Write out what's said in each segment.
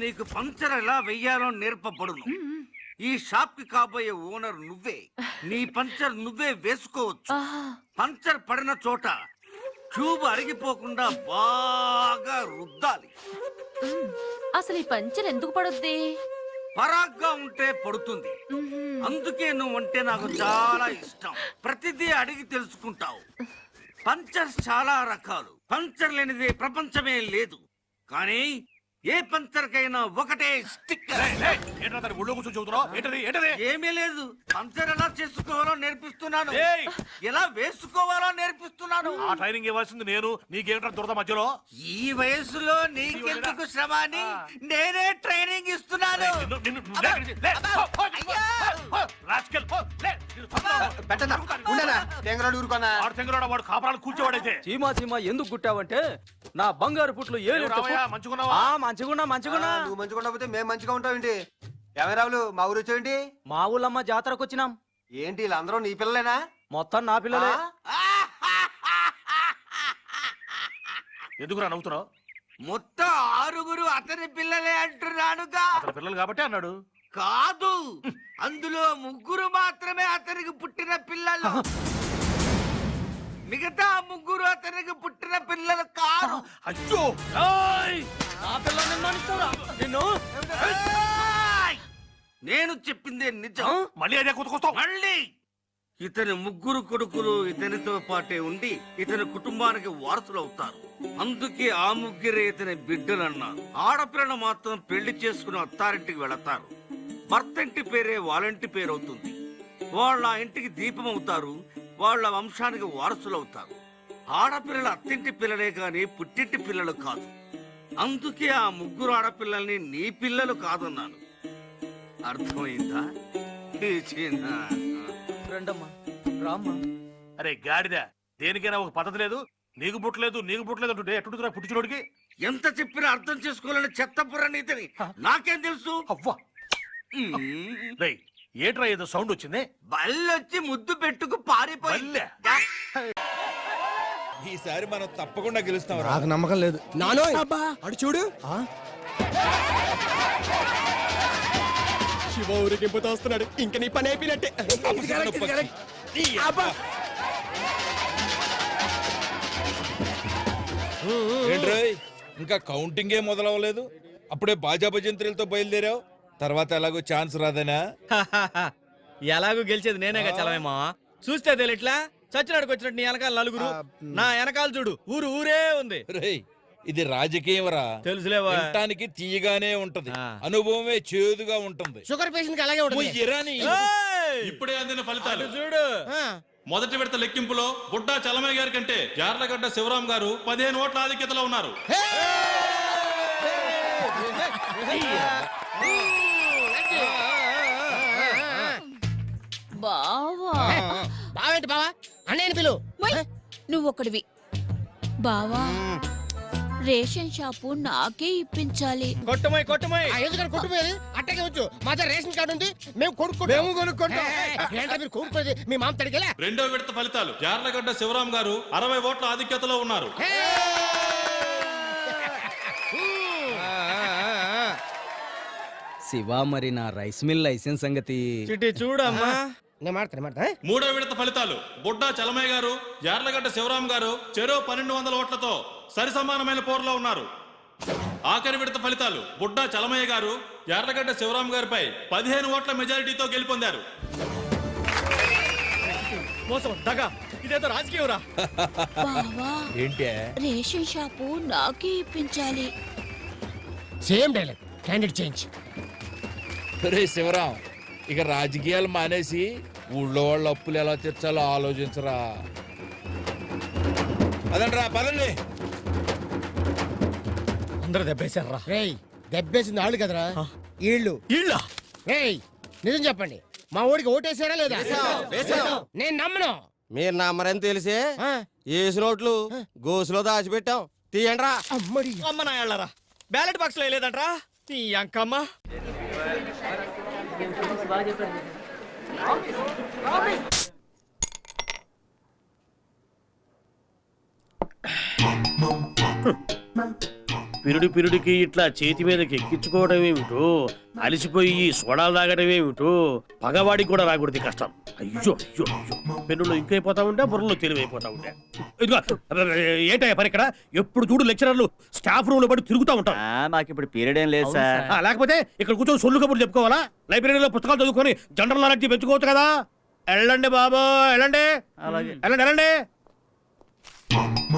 నీకు పంచర్ ఎలా వెయ్యాలో నేర్పబడును. ఈ షాప్ కి కాబోయే ఓనర్ నువ్వే. నీ పంచర్ నువ్వే వేసుకోవచ్చు. పంచర్ పడిన చోట ట్యూబ్ అరిగిపోకుండా బాగా రుద్దాలి. అసలు ఈ పంచర్ ఎందుకు పడుద్ది? పరాగ్గా ఉంటే పడుతుంది. అందుకే నువ్వంటే నాకు చాలా ఇష్టం. ప్రతిదీ అడిగి తెలుసుకుంటావు. పంచర్స్ చాలా రకాలు. పంచర్ లేనిదే ప్రపంచమే లేదు. కానీ ఏ పంచర్కైనా ఒకటే స్టిక్కర్. ఏమీ లేదు. పంచర్ ఎలా చేసుకోవాలో నేర్పిస్తున్నాను. ఎలా వేసుకోవాలో నేర్పిస్తున్నాను. ఆ ట్రైనింగ్ ఇవ్వాల్సింది నేను. నీకేంట్రా దురద మధ్యలో? ఈ వయసులో నీకెందుకు శ్రమ అని నేనే ట్రైనింగ్ ఇస్తున్నాను. వాడు కాపరాలు కూర్చోవాడైతే. చీమా చీమా ఎందుకు గుట్టావంటే నా బంగారు పుట్లు మంచుకున్నావా? మంచిగున్నా నువ్వు మంచిగా ఉండకపోతే మేము మంచిగా ఉంటావేంటి? ఏమైరావులు మా ఊరు వచ్చావేంటి? మా ఊళ్ళమ్మ జాతరకు వచ్చినాం. ఏంటి వీళ్ళందరూ నీ పిల్లలేనా? మొత్తం నా పిల్లలే. ఎందుకురా నవ్వుతున్నావు? మొత్తం 6 అతని పిల్లలే అంటున్నానుగా. అతని పిల్లలు కాబట్టి అన్నాడు. కాదు, అందులో 3 మాత్రమే అతనికి పుట్టిన పిల్లలు. మిగతా 3 అతనికి పుట్టిన పిల్లలు కాదు. అయ్యో నా పిల్లల్ని మానిస్తావురా? నిన్ను నేను చెప్పిందే నిజం. మళ్ళీ అదే కొత్తకొస్తావు. మళ్ళీ ఇతని 3 కొడుకులు ఇతనితో పాటే ఉండి ఇతని కుటుంబానికి వారసులు అవుతారు. అందుకే ఆ 3 ఇతని బిడ్డలు అన్నారు. ఆడపిల్లలు మాత్రం పెళ్లి చేసుకుని అత్తారింటికి వెళతారు. భర్త ఇంటి పేరే వాళ్ళంటి పేరు అవుతుంది. వాళ్ళ ఇంటికి దీపం అవుతారు. వాళ్ళ వంశానికి వారసులు అవుతారు. ఆడపిల్లల అత్తింటి పిల్లలే గాని పుట్టింటి పిల్లలు కాదు. అందుకే ఆ 3 ఆడపిల్లల్ని నీ పిల్లలు కాదన్నాను. అర్థమైందా? రండమ్మా, రామ్మా. అరే గాడిద, దేనికైనా ఒక పద్ధతి లేదు. నీకు పుట్టలేదు అంటుంటే ఎట్టుంటుందిరా పుట్టించుడికి? ఎంత చెప్పినా అర్థం చేసుకోవాలని చెత్తపుర నీతిని నాకేం తెలుసు? అవ్వా ఏట్రా ఏదో సౌండ్ వచ్చింది? బల్లొచ్చి ముద్దు పెట్టుకు పారిపోయింది. ఈసారి మనం తప్పకుండా గెలుస్తాం. నాకు నమ్మకం లేదు. నానో అడు చూడు, శివ ఊరికింపుతో వస్తున్నాడు. ఇంక నీ పని అయిపోయినట్టే. ఏంట్రోయ్, ఇంకా కౌంటింగే మొదలవ్వలేదు, అప్పుడే బాజా భజంత్రులతో బయలుదేరావు. తర్వాత ఎలాగో ఛాన్స్ రాదనా? ఎలాగో గెలిచేది నేనేగా చలవేమా. చూస్తే తెలియట్లా చచ్చినాడికి వచ్చినట్టు నీ వెనకాల 4, నా వెనకాల చూడు ఊరే ఉంది. రేయ్, ఇది రాజకీయం రా. తెలుసులేవా? వినటానికి తీయగానే ఉంటది, అనుభవమే చేదుగా ఉంటుంది. షుగర్ పేషెంట్ కి అలాగే ఉంటుంది. ఇప్పుడే అందిన ఫలితాలు చూడు. మొదటి విడత లెక్కింపులో బుడ్డా చలమయ్య గారి కంటే యార్లగడ్డ శివరాం గారు 15 ఓట్ల ఆధిక్యతలో ఉన్నారు. బావా, బావేంటి బావా? అన్నయ్యని పిలు. నువ్వొకడివి. బావా, రేషన్ షాపు నాకే ఇప్పించాలి. కొట్టుమోయ్ ఎందుకని కొట్టుపోయేది? అట్టగే వచ్చు. మా దగ్గర రేషన్ కార్డు ఉంది, మేము కొనుక్కుంటాం. ఏంటో మీరు కొనుక్కోది? మీ మామ తడిగలే. రెండో విడత ఫలితాలు యార్లగడ్డ శివరాం గారు 60 ఓట్ల ఆధిక్యతలో ఉన్నారు. శివ, మరి నా రైస్ మిల్ లైసెన్స్ సంగతి చూడమ్మా. నేను మాడతా. మూడో విడత ఫలితాలు బుడ్డా చలమయ్య గారు యార్లగడ్డ శివరాం గారు చెరో 1200 ఓట్లతో సరి సమానమైన పోరులో ఉన్నారు. ఆఖరి విడత ఫలితాలు బుడ్డా చలమయ్య గారు యార్లగడ్డ శివరాం గారిపై 15 ఓట్ల మెజారిటీతో గెలుపొందారు. ఇదేదో రాజకీయరా? బావా, ఏంటే రేషన్ షాపు నాకే ఇప్పించాలి. Same dialogue, candidate change. రే శివరాం, ఇక రాజకీయాలు మానేసి ఊళ్ళో వాళ్ళ అప్పులు ఎలా తీర్చాలో ఆలోచించరా. అదండ్రా పదండి. అందరూ దెబ్బేశారా? రేయ్, దెబ్బేసింది వాళ్ళు కదరా, ఈళ్ళు. రేయ్, నిజం చెప్పండి, మా ఊడికి ఓటేసారా లేదా? నేను నమ్మను. మీరు నమ్మరని తెలిసే ఏసు నోట్లు గోసులో దాచిపెట్టాం. తీయండ్రా. అమ్మ నా వెళ్ళరా, బ్యాలెట్ బాక్స్ లో లేదంట్రా నీ అంకమ్మ. పిరుడికి ఇట్లా చేతి మీదకి ఎక్కించుకోవడం ఏమిటో, అలిసిపోయి సోడాలు తాగడం ఏమిటో, పగవాడికి కూడా రాకూడదు ఈ కష్టం. అయ్యో అయ్యో అయ్యో, పెన్నులో ఇంకైపోతా ఉంటే బుర్రలో తెలివైపోతా ఉంటే. ఇదిగో ఏంటయ్యా పని ఇక్కడ? ఎప్పుడు చూడు లెక్చరర్లు స్టాఫ్ రూమ్ లో పడి తిరుగుతూ ఉంటారు. మాకు ఇప్పుడు పీరియడ్ ఏం లేదు సార్. లేకపోతే ఇక్కడ కూర్చొని సొల్లు కబుర్లు చెప్పుకోవాలా? లైబ్రరీలో పుస్తకాలు చదువుకొని జనరల్ నాలెడ్జ్ పెంచుకోవచ్చు కదా. వెళ్ళండి బాబు, వెళ్ళండి. అలాగే. వెళ్ళండి వెళ్ళండి.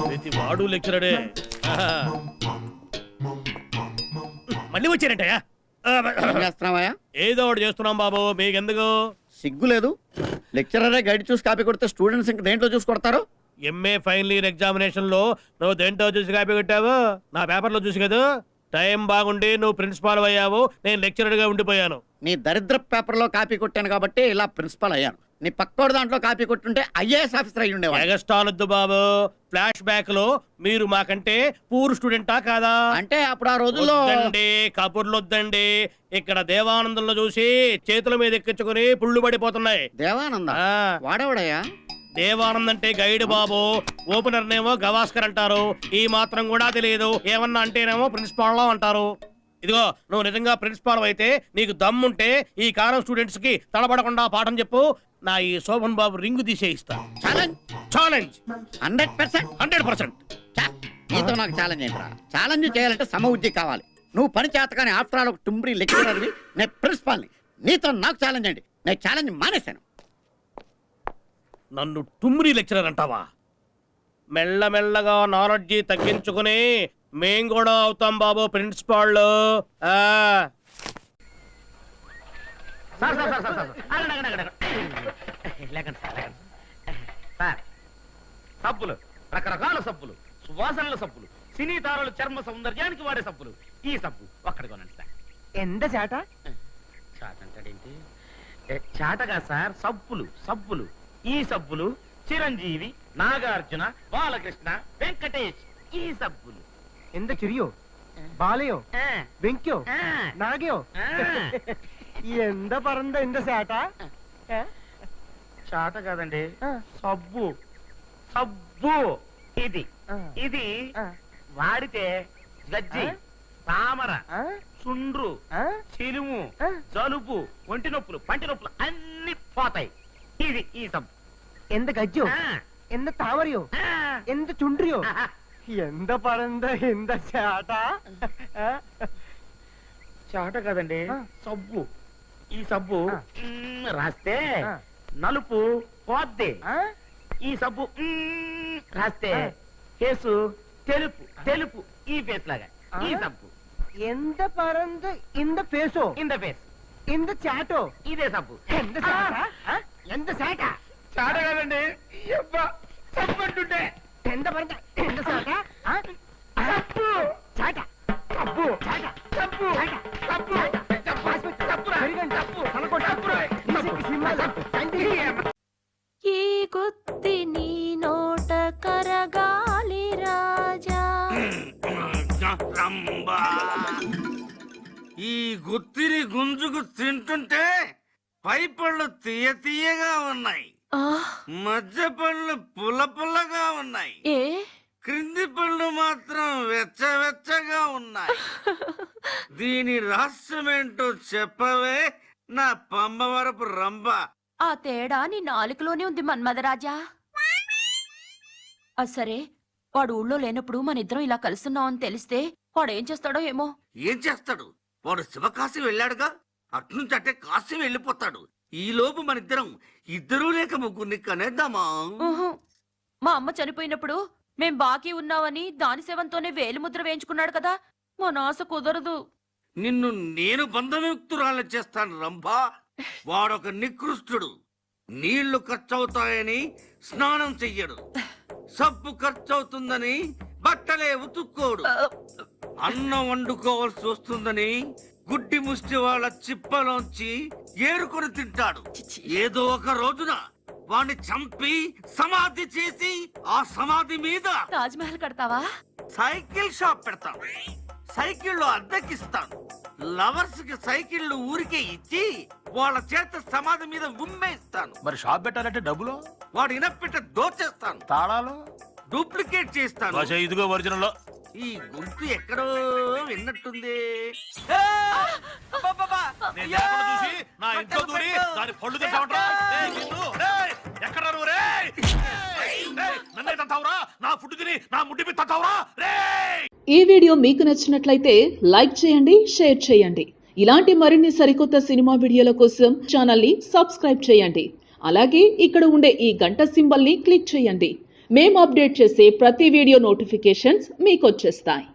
ప్రతి వాడు లెక్చరరే. మళ్ళీ వచ్చారంటయ్యా. ఏదో ఒకటి చేస్తున్నాం బాబు, మీకెందుకు సిగ్గు లేదు. లెక్చరరే గైడ్ చూసి కాపీ కొడితే స్టూడెంట్స్ ఇంకా దేంట్లో చూసి కొడతారు? ఎంఏ ఫైనల్ ఇయర్ ఎగ్జామినేషన్ లో నువ్వు దేంట్లో చూసి కాపీ కొట్టావు? నా పేపర్ లో చూసి కదా. టైం బాగుండి నువ్వు ప్రిన్సిపాల్ అయ్యావు, నేను లెక్చరర్ గా ఉండిపోయాను. నీ దరిద్ర పేపర్ లో కాపీ కొట్టాను కాబట్టి ఇలా ప్రిన్సిపల్ అయ్యాను. నీ పక్కోడు దాంట్లో కాపీ కొట్టుంటే ఐఏఎస్ ఆఫీసర్ అయ్యి ఉండేవాడు. ఎగస్టాలొద్దు బాబు. ఫ్లాష్ బ్యాక్ లో మీరు మాకంటే పూర్ స్టూడెంటా కాదా? అంటే అప్పుడు ఆ రోజుల్లో వద్దండి, కబుర్లు వద్దండి. ఇక్కడ దేవానందంలో చూసి చేతుల మీద ఎక్కించుకుని పుళ్ళు పడిపోతున్నాయి. దేవానంద ఆ, వాడేవాడయ్యా? దేవానంద్ అంటే గైడ్ బాబు, ఓపెనర్ నేమో గవాస్కర్ అంటారు. ఈ మాత్రం కూడా తెలియదు. ఏమన్నా అంటేనేమో ప్రిన్సిపాల్ అంటారు. ఇదిగో నువ్వు నిజంగా ప్రిన్సిపాల్ అయితే నీకు దమ్ముంటే ఈ కారం స్టూడెంట్స్ కి తడబడకుండా పాఠం చెప్పు. నా ఈ శోభన్ బాబు రింగు తీసేయిస్తా. Challenge challenge 100%. 100%. నీతో నాకు ఛాలెంజ్ ఏంట్రా? ఛాలెంజ్ చేయాలంటే సమబుద్ధి కావాలి. నువ్వు పని చేత కానీ ఆఫ్టర్ ఆల్ ఒక టుంబ్రీ లెక్చరర్వి, నేను ప్రిన్సిపాల్ని. నీతో నాకు ఛాలెంజ్ అండి. నేను ఛాలెంజ్ మానేశాను. నన్ను టుమ్రీ లెక్చరర్ అంటావా? మెల్లమెల్లగా నాలెడ్జి తగ్గించుకుని మేం కూడా అవుతాం బాబు ప్రిన్సిపాల్. సబ్బులు, రకరకాల సబ్బులు, సువాసనల సబ్బులు, సినీ తారలు చర్మ సౌందర్యానికి వాడే సబ్బులు. ఈ సబ్బు ఒక్కడి కొనండి సార్. ఎంత చేట? చాట అంటాడేంటి? చాటగా సార్, సబ్బులు సబ్బులు. ఈ సబ్బులు చిరంజీవి, నాగార్జున, బాలకృష్ణ, వెంకటేష్. ఈ సబ్బులు ఎంత చిరియో బాలయో వెంక్యో నాగయో ఎంత పరంద ఎంత చేట? చాట కాదండి, సబ్బు సబ్బు. ఇది ఇది వాడితే గజ్జి, తామర, చుండ్రు, చిలుము, జలుబు, ఒంటి నొప్పులు, పంటి నొప్పులు అన్ని పోతాయి. ఇది ఈ సబ్బు. ఎంత గజ్జో ఎంత తామరయో ఎంత చుండ్రియో ఎంత పరంద ఎంత చేట? చాట కాదండి, సబ్బు. ఈ సబ్బు రాస్తే నలుపు పోద్ది. ఈ సబ్బు రాస్తే కేసు తెలుపు తెలుపు. ఈ ఫేస్ లాగా ఈ సబ్బు. ఎంత పరంద ఇంద ఫేసో ఇన్ ద ఫేస్. ఇంద చాటో ఇదే సబ్బు. ఎంత చేట? ఎంత చేట? చాట కాదండి, సబ్బు అంటుంటే. ఎంత పరంద ఎంత చేట? సబ్బు చాట సబ్బు చాట సబ్బు సబ్బు ఈ గుత్తి నీ నోట కరగాలి రాజా. ఈ గుత్తిని గుంజుకు తింటుంటే పై పళ్ళు తీయ తీయగా ఉన్నాయి, మధ్య పళ్ళు పుల్ల పుల్లగా ఉన్నాయి, ఏ క్రింది పళ్ళు మాత్రం వెచ్చవెచ్చగా ఉన్నాయి. దీని రహస్యమేంటో చెప్పవే నా పంబవరపు రంభ. ఆ తేడా నీ నాలుకలోనే ఉంది మన్మధరాజా. సరే, వాడు ఊళ్ళో లేనప్పుడు మన ఇద్దరం ఇలా కలుస్తున్నాం అని తెలిస్తే వాడు ఏం చేస్తాడో ఏమో. ఏం చేస్తాడు? వాడు శివకాశి వెళ్ళాడుగా, అట్నుంచి అట్టే కాశీ వెళ్ళిపోతాడు. ఈ లోపు మనిద్దరం ఇద్దరూ లేక ముగ్గురిని కనేద్దామా? ఉహు. మా అమ్మ చనిపోయినప్పుడు మేం బాకీ ఉన్నామని దాని సేవంతోనే వేలిముద్ర వేయించుకున్నాడు కదా, మా నాశ కుదరదు. నిన్ను నేను బంధముక్తురాలు చేస్తాను రంభా. వాడొక నికృష్టుడు. నీళ్లు ఖర్చవుతాయని స్నానం చెయ్యడు, సబ్బు ఖర్చవుతుందని బట్టలే ఉతుక్కోడు, అన్నం వండుకోవాల్సి వస్తుందని గుడ్డి ముష్టి వాళ్ళ చిప్పలోంచి ఏరుకొని తింటాడు. ఏదో ఒక రోజున వాణ్ణి చంపి సమాధి చేసి ఆ సమాధి మీద తాజ్ మహల్ కడతావా? సైకిల్ షాప్ పెడతాను. సైకిళ్ళు అద్దెకిస్తాను. లవర్స్ కి సైకిళ్ళు ఊరికే ఇచ్చి వాళ్ళ చేత సమాధి మీద ఉమ్మేస్తాను. మరి షాప్ పెట్టాలంటే డబ్బులు? వాడు ఇనపెట్ట దోచేస్తాను. తాళాలు డూప్లికేట్ చేస్తాను. ఇదిగో ఒరిజినల్. ఈ గుంపు ఎక్కడో విన్నట్టుంది. నేను లేకుండా చూసి నా ఇంట్లో దూరి దాని పళ్ళు తింటావంట్రా? రేయ్, నిన్ను, రేయ్, ఎక్కడ్రా నువ్వు? రేయ్! రేయ్, నన్నే తంతావురా? నా ఫుడ్ తిని నా ముడ్డి మీద తంతావురా? రేయ్! ఈ వీడియో మీకు నచ్చినట్లయితే లైక్ చేయండి, షేర్ చేయండి. ఇలాంటి మరిన్ని సరికొత్త సినిమా వీడియోల కోసం ఛానల్ని సబ్స్క్రైబ్ చేయండి. అలాగే ఇక్కడ ఉండే ఈ గంట సింబల్ని క్లిక్ చేయండి. మేము అప్డేట్ చేసే ప్రతి వీడియో నోటిఫికేషన్స్ మీకు వచ్చేస్తాయి.